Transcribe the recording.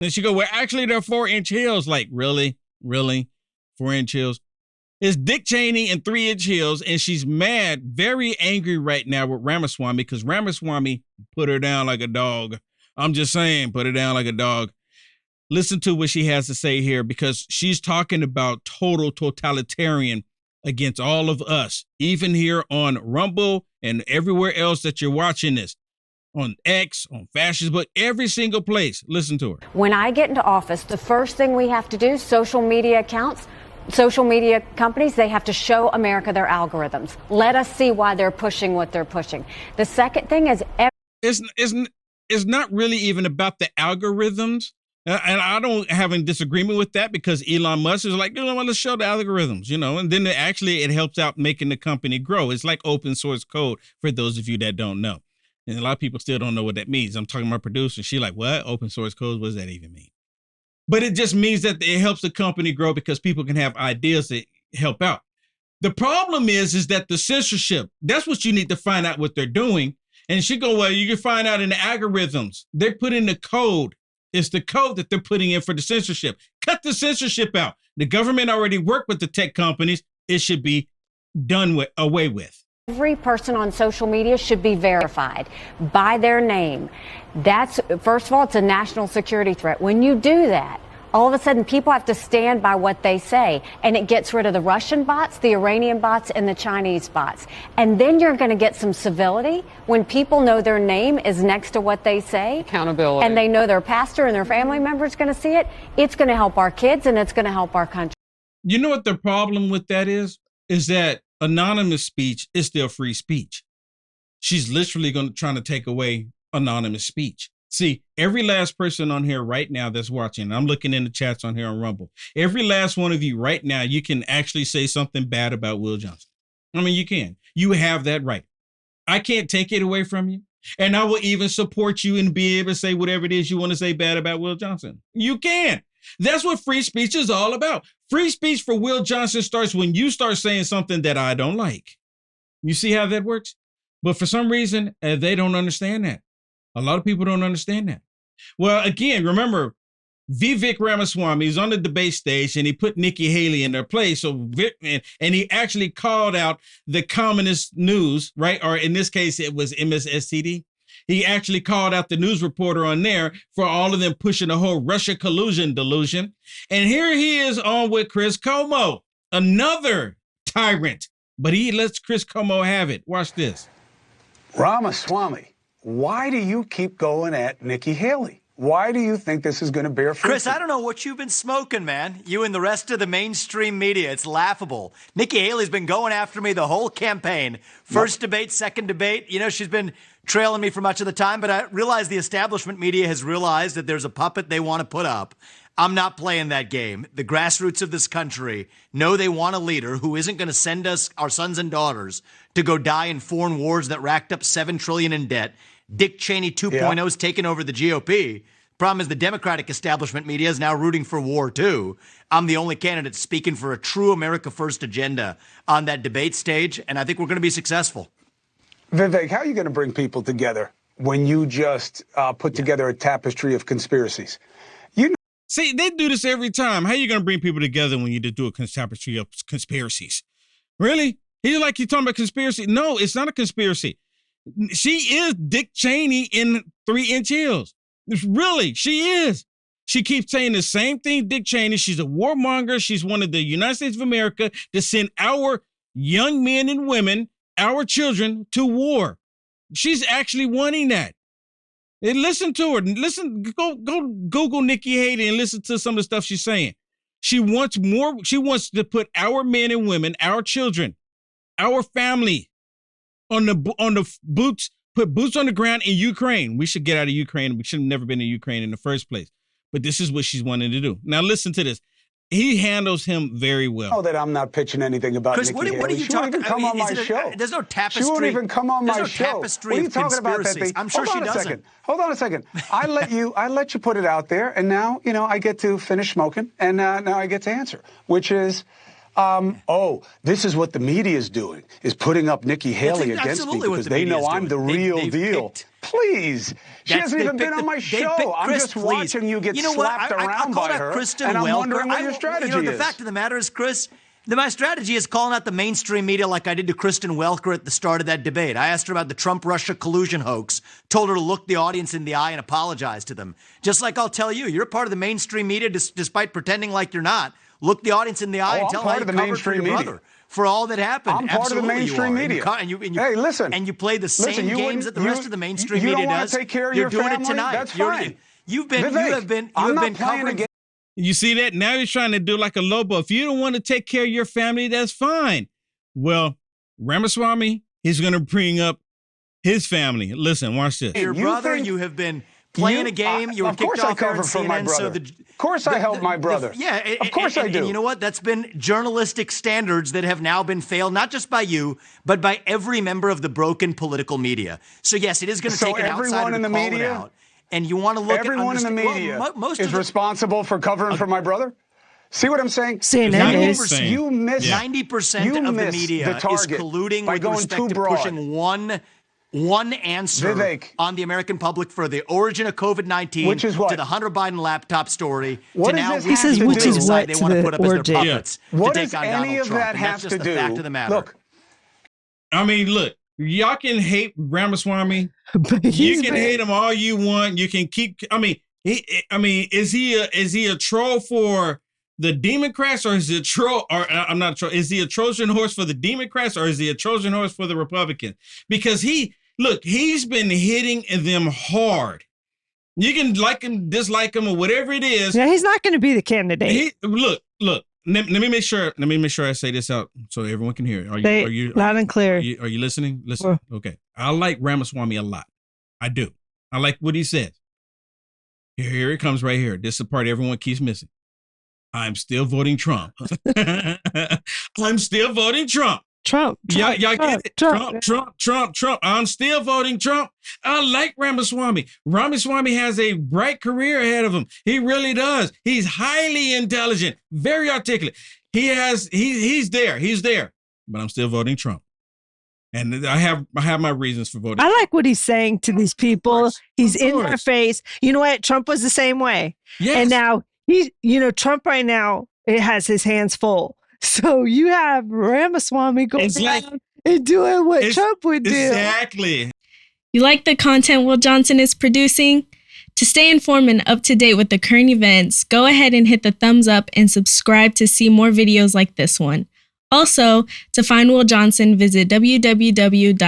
And she go, well, actually, they're 4-inch heels. Like, really? 4-inch heels? It's Dick Cheney in 3-inch heels, and she's mad, very angry right now with Ramaswamy because Ramaswamy put her down like a dog. I'm just saying, put her down like a dog. Listen to what she has to say here because she's talking about total totalitarian against all of us, even here on Rumble and everywhere else that you're watching this, on X, on Facebook, every single place. Listen to her. When I get into office, the first thing we have to do, social media accounts, social media companies, they have to show America their algorithms. Let us see why they're pushing what they're pushing. The second thing is... It's not really even about the algorithms. And I don't have a disagreement with that because Elon Musk is like, let's show the algorithms, and then it helps out making the company grow. It's like open source code for those of you that don't know. And a lot of people still don't know what that means. I'm talking to my producer. She's like, what? Open source code? What does that even mean? But it just means that it helps the company grow because people can have ideas that help out. The problem is that the censorship, that's what you need to find out what they're doing. And she go, well, you can find out in the algorithms. They put in the code. It's the code that they're putting in for the censorship. Cut the censorship out. The government already worked with the tech companies. It should be away with. Every person on social media should be verified by their name. That's, first of all, it's a national security threat. When you do that, all of a sudden people have to stand by what they say, and it gets rid of the Russian bots, the Iranian bots, and the Chinese bots. And then you're going to get some civility when people know their name is next to what they say. Accountability. And they know their pastor and their family member is going to see it. It's going to help our kids, and it's going to help our country. You know what the problem with that is? Is that anonymous speech is still free speech. She's literally trying to take away anonymous speech. See, every last person on here right now that's watching, I'm looking in the chats on here on Rumble, every last one of you right now, you can actually say something bad about Will Johnson. I mean, you can. You have that right. I can't take it away from you. And I will even support you and be able to say whatever it is you want to say bad about Will Johnson. You can. That's what free speech is all about. Free speech for Will Johnson starts when you start saying something that I don't like. You see how that works? But for some reason, they don't understand that. A lot of people don't understand that. Well, again, remember, Vivek Ramaswamy is on the debate stage and he put Nikki Haley in their place. So, and he actually called out the communist news, right? Or in this case, it was MSSTD. He actually called out the news reporter on there for all of them pushing the whole Russia collusion delusion. And here he is on with Chris Cuomo, another tyrant, but he lets Chris Cuomo have it. Watch this. Ramaswamy, why do you keep going at Nikki Haley? Why do you think this is going to bear fruit? Chris, I don't know what you've been smoking, man. You and the rest of the mainstream media. It's laughable. Nikki Haley's been going after me the whole campaign. First debate, second debate. She's been trailing me for much of the time, but I realize the establishment media has realized that there's a puppet they want to put up. I'm not playing that game. The grassroots of this country know they want a leader who isn't going to send us, our sons and daughters, to go die in foreign wars that racked up $7 trillion in debt. Dick Cheney 2.0 is taking over the GOP. Problem is the Democratic establishment media is now rooting for war, too. I'm the only candidate speaking for a true America First agenda on that debate stage, and I think we're going to be successful. Vivek, how are you going to bring people together when you just put together a tapestry of conspiracies? See, they do this every time. How are you going to bring people together when you do a tapestry of conspiracies? Really? He's talking about conspiracy. No, it's not a conspiracy. She is Dick Cheney in 3-inch heels. Really, she is. She keeps saying the same thing, Dick Cheney. She's a warmonger. She's one of the United States of America to send our young men and women, our children, to war. She's actually wanting that. And listen to her. Listen, go Google Nikki Haley and listen to some of the stuff she's saying. She wants more. She wants to put our men and women, our children, our family on the boots, put boots on the ground in Ukraine. We should get out of Ukraine. We should have never been in Ukraine in the first place. But this is what she's wanting to do. Now listen to this. He handles him very well. Oh, that I'm not pitching anything about Chris, Nikki Haley. What are you she won't even come on my show. There's no tapestry. She won't even come on my show. Tapestry what are you talking about that thing? I'm sure she doesn't. Hold on a second. I let you put it out there, and now I get to finish smoking, and now I get to answer, which is This is what the media is doing, is putting up Nikki Haley against me because they know I'm the real deal. Please. She hasn't even been on my show. I'm just watching you get slapped around by her, and I'm wondering what your strategy is. The fact of the matter is, Chris, my strategy is calling out the mainstream media like I did to Kristen Welker at the start of that debate. I asked her about the Trump-Russia collusion hoax, told her to look the audience in the eye and apologize to them. Just like I'll tell you, you're part of the mainstream media despite pretending like you're not. Look the audience in the eye and tell them how you covered for your brother for all that happened. I'm part of the mainstream media. Hey, listen. And you play the same games that the rest of the mainstream media does. You don't want to take care of you're your doing family? it tonight. That's fine. You have been covering. You see that? Now he's trying to do like a Lobo. If you don't want to take care of your family, that's fine. Well, Ramaswamy, he's going to bring up his family. Listen, watch this. Your brother, you have been playing a game. You were kicked off cover for my brother. Of course I help my brother. Of course I do. And you know what? That's been journalistic standards that have now been failed, not just by you, but by every member of the broken political media. So yes, it is going to take an outsider to call it out. And you want to look everyone in the media is responsible for covering for my brother? See what I'm saying? You miss 90% of the media is colluding with respect to pushing one answer Vivek, on the American public for the origin of COVID-19, which is what? To the Hunter Biden laptop story, what to now he says, which is what they want to put up as their puppets what to take on any Donald of Trump. That and have that's just to the do? fact of the matter. Look, I mean, look, y'all can hate Ramaswamy. You can hate him all you want. You can keep. I mean, is he a troll for the Democrats, or is he a troll? Or I'm not a troll. Is he a Trojan horse for the Democrats, or is he a Trojan horse for the Republicans? Because he's been hitting them hard. You can like him, dislike him, or whatever it is. Yeah, he's not going to be the candidate. Look. Let me make sure I say this out so everyone can hear it. Are you loud and clear? Are you listening? Listen. Okay. I like Ramaswamy a lot. I do. I like what he says. Here it comes right here. This is the part everyone keeps missing. I'm still voting Trump. I'm still voting Trump. Trump. Y'all get it? Trump. I'm still voting Trump. I like Ramaswamy. Ramaswamy has a bright career ahead of him. He really does. He's highly intelligent, very articulate. He's there. But I'm still voting Trump. And I have my reasons for voting. I like what he's saying to these people. He's in their face. You know what? Trump was the same way. Yes. And now Trump right now, it has his hands full. So you have Ramaswamy going around and doing what Trump would do. Exactly. You like the content Will Johnson is producing? To stay informed and up to date with the current events, go ahead and hit the thumbs up and subscribe to see more videos like this one. Also, to find Will Johnson, visit www.uaf.media.